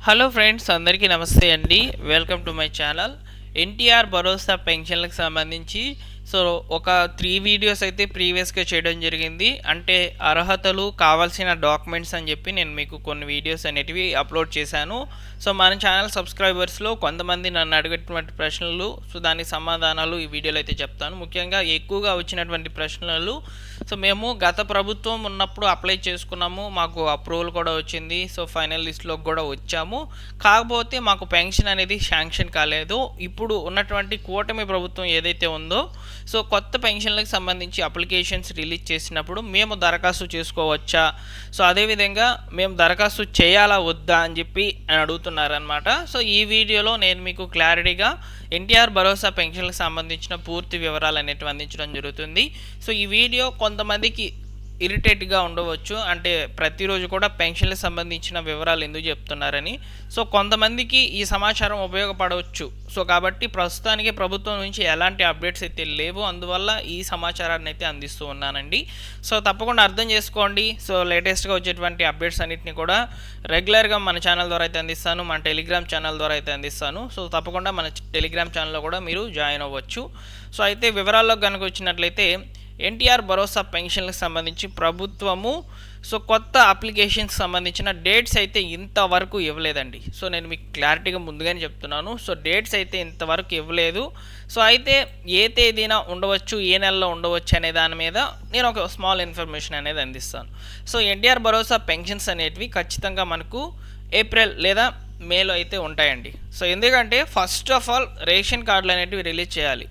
Hello friends, అందరికీ నమస్తే అండి. Welcome to my channel. NTR భరోసా పెన్షన్లకు సంబంధించి ఒక 3 వీడియోస్ అయితే ప్రీవియస్గా చేయడం జరిగింది. అంటే అర్హతలు, కావాల్సిన డాక్యుమెంట్స్ అని చెప్పి నేను మీకు కొన్ని వీడియోస్ అనేటివి అప్లోడ్ చేశాను. మన ఛానల్ సబ్స్క్రైబర్స్లో కొంతమంది నన్ను అడిగేటువంటి ప్రశ్నలు, దానికి సమాధానాలు ఈ వీడియోలో అయితే చెప్తాను. ముఖ్యంగా ఎక్కువగా వచ్చినటువంటి ప్రశ్నలు, మేము గత ప్రభుత్వం ఉన్నప్పుడు అప్లై చేసుకున్నాము, మాకు అప్రూవల్ కూడా వచ్చింది, ఫైనల్ లిస్ట్లోకి కూడా వచ్చాము. కాకపోతే మాకు పెన్షన్ అనేది శాంక్షన్ కాలేదు. ఇప్పుడు ఉన్నటువంటి కూటమి ప్రభుత్వం ఏదైతే ఉందో, కొత్త పెన్షన్లకు సంబంధించి అప్లికేషన్స్ రిలీజ్ చేసినప్పుడు మేము దరఖాస్తు చేసుకోవచ్చా, అదేవిధంగా మేము దరఖాస్తు చేయాలా వద్దా అని చెప్పి అడుగుతున్నారనమాట. ఈ వీడియోలో నేను మీకు క్లారిటీగా ఎన్టీఆర్ భరోసా పెన్షన్లకు సంబంధించిన పూర్తి వివరాలు అనేటివి అందించడం జరుగుతుంది. ఈ వీడియో కొంతమందికి ఇరిటేట్గా ఉండవచ్చు. అంటే ప్రతిరోజు కూడా పెన్షన్లకు సంబంధించిన వివరాలు ఎందుకు చెప్తున్నారని. కొంతమందికి ఈ సమాచారం ఉపయోగపడవచ్చు. కాబట్టి ప్రస్తుతానికి ప్రభుత్వం నుంచి ఎలాంటి అప్డేట్స్ అయితే లేవు, అందువల్ల ఈ సమాచారాన్ని అయితే అందిస్తూ ఉన్నానండి. తప్పకుండా అర్థం చేసుకోండి. లేటెస్ట్గా వచ్చేటువంటి అప్డేట్స్ అన్నింటినీ కూడా రెగ్యులర్గా మన ఛానల్ ద్వారా అయితే అందిస్తాను, మన టెలిగ్రామ్ ఛానల్ ద్వారా అయితే అందిస్తాను. తప్పకుండా మన టెలిగ్రామ్ ఛానల్లో కూడా మీరు జాయిన్ అవ్వచ్చు. అయితే వివరాల్లో కనుక వచ్చినట్లయితే, ఎన్టీఆర్ భరోసా పెన్షన్లకు సంబంధించి ప్రభుత్వము కొత్త అప్లికేషన్కి సంబంధించిన డేట్స్ అయితే ఇంతవరకు ఇవ్వలేదండి. నేను మీకు క్లారిటీగా ముందుగానే చెప్తున్నాను. డేట్స్ అయితే ఇంతవరకు ఇవ్వలేదు. అయితే ఏ తేదీన ఉండవచ్చు, ఏ నెలలో ఉండవచ్చు అనే దాని మీద నేను ఒక స్మాల్ ఇన్ఫర్మేషన్ అనేది అందిస్తాను. ఎన్టీఆర్ భరోసా పెన్షన్స్ అనేటివి ఖచ్చితంగా మనకు ఏప్రిల్ లేదా మేలో అయితే ఉంటాయండి. ఎందుకంటే ఫస్ట్ ఆఫ్ ఆల్ రేషన్ కార్డులు అనేటివి రిలీజ్ చేయాలి.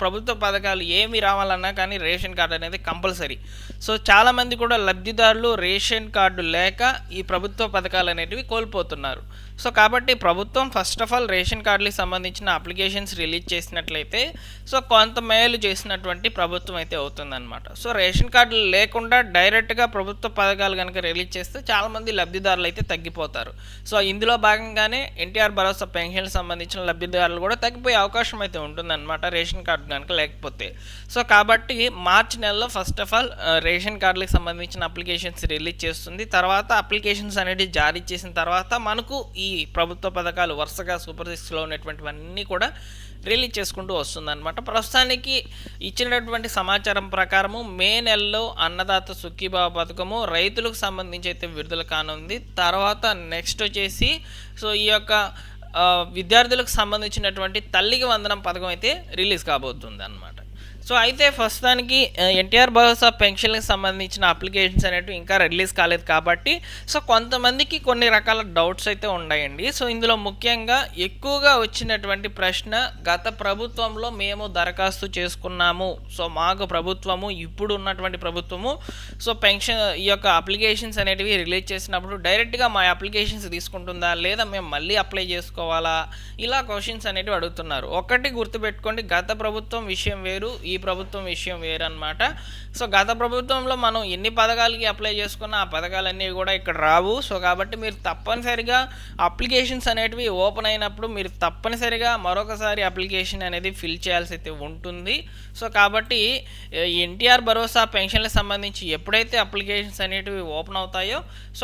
ప్రభుత్వ పథకాలు ఏమి రావాలన్నా కానీ రేషన్ కార్డు అనేది కంపల్సరీ. చాలామంది కూడా లబ్ధిదారులు రేషన్ కార్డు లేక ఈ ప్రభుత్వ పథకాలు అనేటివి కోల్పోతున్నారు. కాబట్టి ప్రభుత్వం ఫస్ట్ ఆఫ్ ఆల్ రేషన్ కార్డులకు సంబంధించిన అప్లికేషన్స్ రిలీజ్ చేసినట్లయితే కొంత మేలు చేసినటువంటి ప్రభుత్వం అయితే అవుతుందన్నమాట. రేషన్ కార్డులు లేకుండా డైరెక్ట్గా ప్రభుత్వ పథకాలు కనుక రిలీజ్ చేస్తే చాలామంది లబ్ధిదారులు అయితే తగ్గిపోతారు. ఇందులో భాగంగానే ఎన్టీఆర్ భరోసా పెన్షన్లకు సంబంధించిన లబ్ధిదారులు కూడా తగ్గిపోయే అవకాశం అయితే ఉంటుందన్నమాట, రేషన్ కార్డు కనుక లేకపోతే. కాబట్టి మార్చి నెలలో ఫస్ట్ ఆఫ్ ఆల్ రేషన్ కార్డులకు సంబంధించిన అప్లికేషన్స్ రిలీజ్ చేస్తుంది. తర్వాత అప్లికేషన్స్ అనేవి జారీ చేసిన తర్వాత మనకు ఈ ప్రభుత్వ పథకాలు వరుసగా సూపర్ 6లో ఉన్నటువంటివన్నీ కూడా రిలీజ్ చేసుకుంటూ వస్తుందన్నమాట. ప్రస్తుతానికి ఇచ్చినటువంటి సమాచారం ప్రకారము మే నెలలో అన్నదాత సుఖీభావ పథకము రైతులకు సంబంధించి అయితే విడుదల కానుంది. తర్వాత నెక్స్ట్ వచ్చేసి ఈ యొక్క విద్యార్థులకు సంబంధించినటువంటి తల్లికి వందనం పథకం అయితే రిలీజ్ కాబోతుంది అన్నమాట. అయితే ప్రస్తుతానికి ఎన్టీఆర్ భరోసా పెన్షన్లకు సంబంధించిన అప్లికేషన్స్ అనేవి ఇంకా రిలీజ్ కాలేదు కాబట్టి కొంతమందికి కొన్ని రకాల డౌట్స్ అయితే ఉన్నాయండి. ఇందులో ముఖ్యంగా ఎక్కువగా వచ్చినటువంటి ప్రశ్న, గత ప్రభుత్వంలో మేము దరఖాస్తు చేసుకున్నాము, మాకు ప్రభుత్వము ఇప్పుడు ఉన్నటువంటి ప్రభుత్వము పెన్షన్ ఈ యొక్క అప్లికేషన్స్ అనేటివి రిలీజ్ చేసినప్పుడు డైరెక్ట్గా మా అప్లికేషన్స్ తీసుకుంటుందా, లేదా మేము మళ్ళీ అప్లై చేసుకోవాలా, ఇలా క్వశ్చన్స్ అనేటివి అడుగుతున్నారు. ఒకటి గుర్తుపెట్టుకోండి, గత ప్రభుత్వం విషయం వేరు, ఈ ప్రభుత్వం విషయం వేరన్నమాట. గత ప్రభుత్వంలో మనం ఎన్ని పథకాలకి అప్లై చేసుకున్నా ఆ పథకాలన్నీ కూడా ఇక్కడ రావు. కాబట్టి మీరు తప్పనిసరిగా అప్లికేషన్స్ అనేటివి ఓపెన్ అయినప్పుడు మీరు తప్పనిసరిగా మరొకసారి అప్లికేషన్ అనేది ఫిల్ చేయాల్సి అయితే ఉంటుంది. కాబట్టి ఎన్టీఆర్ భరోసా పెన్షన్లకు సంబంధించి ఎప్పుడైతే అప్లికేషన్స్ అనేటివి ఓపెన్ అవుతాయో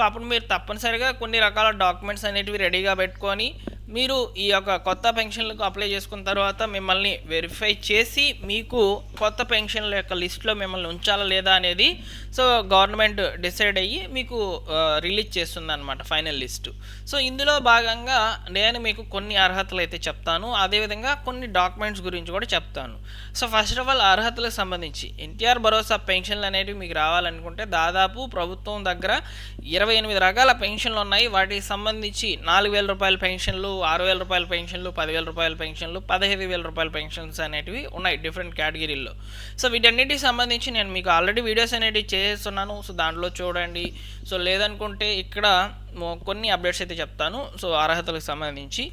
అప్పుడు మీరు తప్పనిసరిగా కొన్ని రకాల డాక్యుమెంట్స్ అనేటివి రెడీగా పెట్టుకొని మీరు ఈ యొక్క కొత్త పెన్షన్లకు అప్లై చేసుకున్న తర్వాత మిమ్మల్ని వెరిఫై చేసి మీకు కొత్త పెన్షన్ల యొక్క లిస్ట్లో మిమ్మల్ని ఉంచాలా లేదా అనేది గవర్నమెంట్ డిసైడ్ అయ్యి మీకు రిలీజ్ చేస్తుంది అన్నమాట, ఫైనల్ లిస్టు. ఇందులో భాగంగా నేను మీకు కొన్ని అర్హతలు అయితే చెప్తాను, అదేవిధంగా కొన్ని డాక్యుమెంట్స్ గురించి కూడా చెప్తాను. ఫస్ట్ ఆఫ్ ఆల్ అర్హతలకు సంబంధించి ఎన్టీఆర్ భరోసా పెన్షన్లు అనేవి మీకు రావాలనుకుంటే దాదాపు ప్రభుత్వం దగ్గర 28 రకాల పెన్షన్లు ఉన్నాయి. వాటికి సంబంధించి 4,000 రూపాయల పెన్షన్లు, 6,000 రూపాయల పెన్షన్లు, 10,000 రూపాయల పెన్షన్లు, 15,000 రూపాయల పెన్షన్స్ అనేటివి ఉన్నాయి డిఫరెంట్ కేటగిరీల్లో. వీటన్నిటికి సంబంధించి నేను మీకు ఆల్రెడీ వీడియోస్ అనేటివి చేస్తున్నాను, దాంట్లో చూడండి. లేదనుకుంటే ఇక్కడ కొన్ని అప్డేట్స్ అయితే చెప్తాను అర్హతలకు సంబంధించి.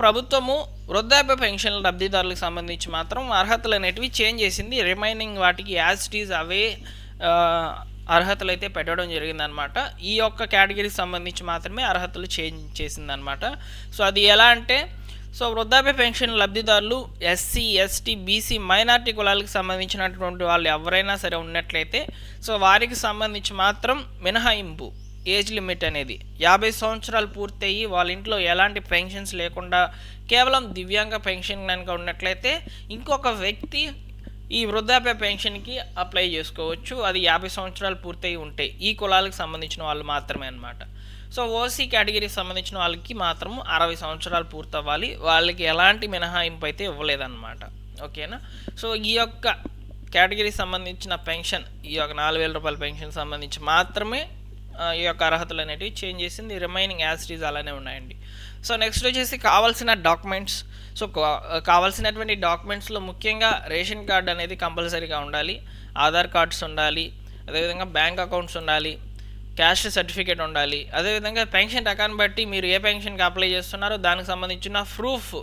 ప్రభుత్వము వృద్ధాప్య పెన్షన్ల లబ్ధిదారులకు సంబంధించి మాత్రం అర్హతలు అనేటివి చేంజ్ చేసింది. రిమైనింగ్ వాటికి యాజ్ ఇట్ ఈజ్ అవే అర్హతలు అయితే పెట్టడం జరిగిందనమాట. ఈ యొక్క కేటగిరీకి సంబంధించి మాత్రమే అర్హతలు చేంజ్ చేసిందనమాట. అది ఎలా అంటే వృద్ధాప్య పెన్షన్ లబ్ధిదారులు ఎస్సీ, ఎస్టీ, బీసీ, మైనార్టీ కులాలకు సంబంధించినటువంటి వాళ్ళు ఎవరైనా సరే ఉన్నట్లయితే వారికి సంబంధించి మాత్రం మినహాయింపు ఏజ్ లిమిట్ అనేది 50 సంవత్సరాలు పూర్తయ్యి వాళ్ళ ఇంట్లో ఎలాంటి పెన్షన్స్ లేకుండా కేవలం దివ్యాంగ పెన్షన్ కనుక ఉన్నట్లయితే ఇంకొక వ్యక్తి ఈ వృద్ధాప్య పెన్షన్కి అప్లై చేసుకోవచ్చు. అది 50 సంవత్సరాలు పూర్తయి ఉంటే ఈ కులాలకు సంబంధించిన వాళ్ళు మాత్రమే అనమాట. సో ఓసీ కేటగిరీకి సంబంధించిన వాళ్ళకి మాత్రం 60 సంవత్సరాలు పూర్తవ్వాలి. వాళ్ళకి ఎలాంటి మినహాయింపు అయితే ఇవ్వలేదన్నమాట. ఓకేనా. సో ఈ యొక్క కేటగిరీకి సంబంధించిన పెన్షన్, ఈ యొక్క 4,000 రూపాయల పెన్షన్ సంబంధించి మాత్రమే ఈ యొక్క అర్హతలు అనేటివి చేంజ్ చేసింది. రిమైనింగ్ యాజ్ ఇట్ ఈజ్ అలానే ఉన్నాయండి. సో నెక్స్ట్ వచ్చేసి కావాల్సిన డాక్యుమెంట్స్. సో కావాల్సినటువంటి డాక్యుమెంట్స్లో ముఖ్యంగా రేషన్ కార్డ్ అనేది కంపల్సరీగా ఉండాలి, ఆధార్ కార్డ్స్ ఉండాలి, అదేవిధంగా బ్యాంక్ అకౌంట్స్ ఉండాలి, క్యాస్ట్ సర్టిఫికేట్ ఉండాలి, అదేవిధంగా పెన్షన్ రకాన్ని బట్టి మీరు ఏ పెన్షన్కి అప్లై చేస్తున్నారో దానికి సంబంధించిన ప్రూఫ్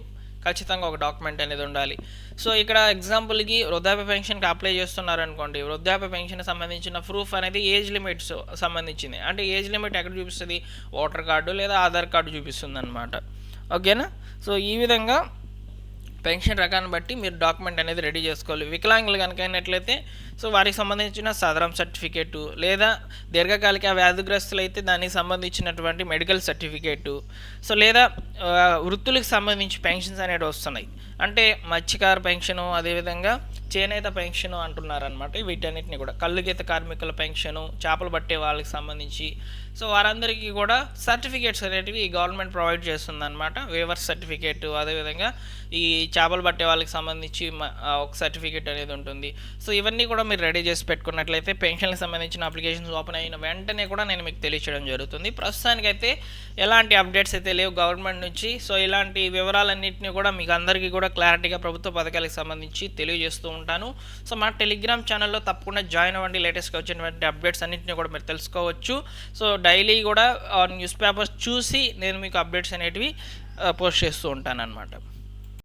ఖచ్చితంగా ఒక డాక్యుమెంట్ అనేది ఉండాలి. సో ఇక్కడ ఎగ్జాంపుల్కి వృద్ధాప్య పెన్షన్కి అప్లై చేస్తున్నారనుకోండి, వృద్ధాప్య పెన్షన్కి సంబంధించిన ప్రూఫ్ అనేది ఏజ్ లిమిట్స్ సంబంధించింది. అంటే ఏజ్ లిమిట్ ఎక్కడ చూపిస్తుంది? ఓటర్ కార్డు లేదా ఆధార్ కార్డు చూపిస్తుంది అనమాట. ఓకేనా. సో ఈ విధంగా పెన్షన్ రకాన్ని బట్టి మీరు డాక్యుమెంట్ అనేది రెడీ చేసుకోవాలి. వికలాంగులు కనుక అయినట్లయితే సో వారికి సంబంధించిన సదరం సర్టిఫికేటు, లేదా దీర్ఘకాలిక వ్యాధిగ్రస్తులు అయితే దానికి సంబంధించినటువంటి మెడికల్ సర్టిఫికేటు, సో లేదా వృత్తులకు సంబంధించి పెన్షన్స్ అనేవి వస్తున్నాయి. అంటే మత్స్యకార పెన్షను, అదేవిధంగా చేనేత పెన్షను అంటున్నారనమాట. వీటన్నిటిని కూడా కల్లుగీత కార్మికుల పెన్షను, చేపలు పట్టే వాళ్ళకి సంబంధించి సో వారందరికీ కూడా సర్టిఫికేట్స్ అనేటివి ఈ గవర్నమెంట్ ప్రొవైడ్ చేస్తుందన్నమాట. వేవర్స్ సర్టిఫికేట్, అదేవిధంగా ఈ చేపలు పట్టే వాళ్ళకి సంబంధించి ఒక సర్టిఫికేట్ అనేది ఉంటుంది. సో ఇవన్నీ కూడా మీరు రెడీ చేసి పెట్టుకున్నట్లయితే పెన్షన్కి సంబంధించిన అప్లికేషన్స్ ఓపెన్ అయిన వెంటనే కూడా నేను మీకు తెలియచేయడం జరుగుతుంది. ప్రస్తుతానికైతే ఎలాంటి అప్డేట్స్ అయితే లేవు గవర్నమెంట్ నుంచి. సో ఇలాంటి వివరాలన్నింటినీ కూడా మీకు అందరికీ కూడా క్లారిటీగా ప్రభుత్వ పథకాలకు సంబంధించి తెలియజేస్తూ ఉంటాను. సో మా టెలిగ్రామ్ ఛానల్లో తప్పకుండా జాయిన్ అవ్వండి. లేటెస్ట్గా వచ్చినటువంటి అప్డేట్స్ అన్నింటినీ కూడా మీరు తెలుసుకోవచ్చు. సో డైలీ కూడా న్యూస్ పేపర్స్ చూసి నేను మీకు అప్డేట్స్ అనేటివి పోస్ట్ చేస్తూ ఉంటాను అన్నమాట.